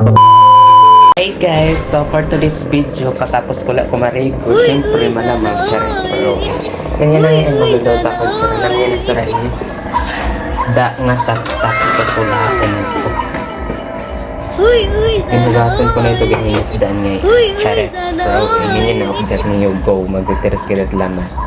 Hey guys, so for today's video, katapos ko lang kumarigo, syempre malamang siya rin sa bro. Ganyan lang yung nalulota ko sa lang yun sa is isda nga saksak ito pulakan ito. Inugasan ko na ito ganyan yung isda niya chares bro. Ganyan na update niyo go, mag-teres ka lamas.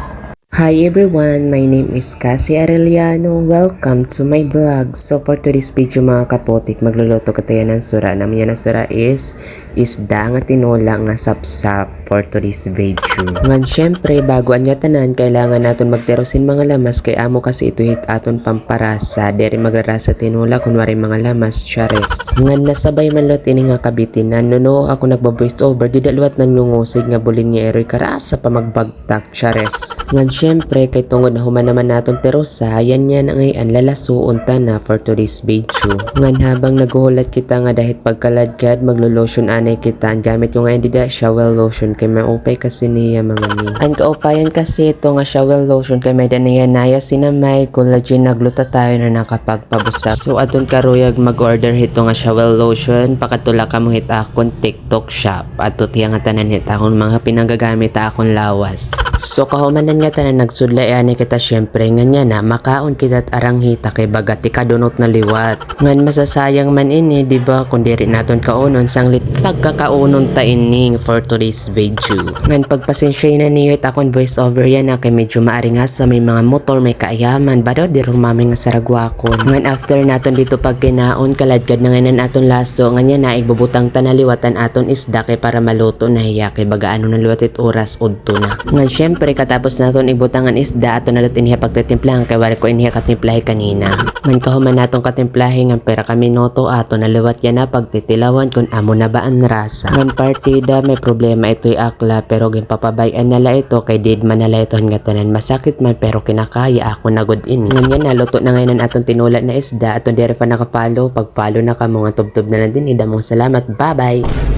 Hi everyone, my name is Cassie Arellano. Welcome to my vlog. So for today's video mga kapotik, magluluto ko tayo ng sura. Namin yan na sura is isda nga tinola nga sapsap for today's video. Ngan syempre, bago anya tanan, kailangan natin magterosin mga lamas kay amo kasi ito hit aton pamparasa. Dere magrarasa tinola kunwari mga lamas chares. Ngan nasabay man lot ini nga kabitinan. Nuno ako nagbo-voice over, di daluat nang nungusig nga bulin niya eroy karasa pa magbagtak chares. Ngan syempre, kay tungod na human naman naton terosa, yan yan ang ngayon lalasuon ta na for today's video. Ngan habang naghuhulat kita nga dahil pagkaladkad, maglo-lotion anay kita. Ang gamit ko ngayon dida, shower lotion kay maupay kasi niya mga mi. Ang kaupayan kasi ito nga shower lotion kay may daniya naya sinamay, collagen nagluta tayo na nakapagpabusap. So aton karuyag mag-order hito nga shower lotion, pakatula ka mong hit akong TikTok shop. Ato tiya nga tanan hit akong mga pinagagamit akong lawas. So kahumanan nga tanan nagsudlay ani kita syempre nganya na makaon kita at arang hita kay bagati kadunot na liwat. Ngan masasayang man ini di ba kun diri naton kaunon sanglit pagkakaunon ta ining for today's video. Ngan pagpasensya na niyo it akong voice over yan na kay medyo maari nga sa may mga motor may kaayaman bado di rumaming nga saragwakon. Ngan after naton dito pag kinaon kaladkad na ngayon aton laso nganya na igbubutang tanaliwatan aton isda kay para maluto na hiya kay bagaano na liwatit oras udto na. Ngan syempre katapos naton ibutangan isda aton nalut iniha pagtitimplahan kay wari ko iniha katimplahe kanina. Man kahuman natong katimplahe nga pera kami noto aton naliwat yan na pagtitilawan kun amo na ba ang rasa. Ngan partida may problema ito'y akla pero ginpapabayan nala ito kay did man nala ito nga tanan masakit man pero kinakaya ako nagod ini. Ngan yan naluto na ngayon aton tinulat na isda aton dere pa nakapalo pagpalo na kamo nga tubtob na lang din idamong salamat. Bye bye.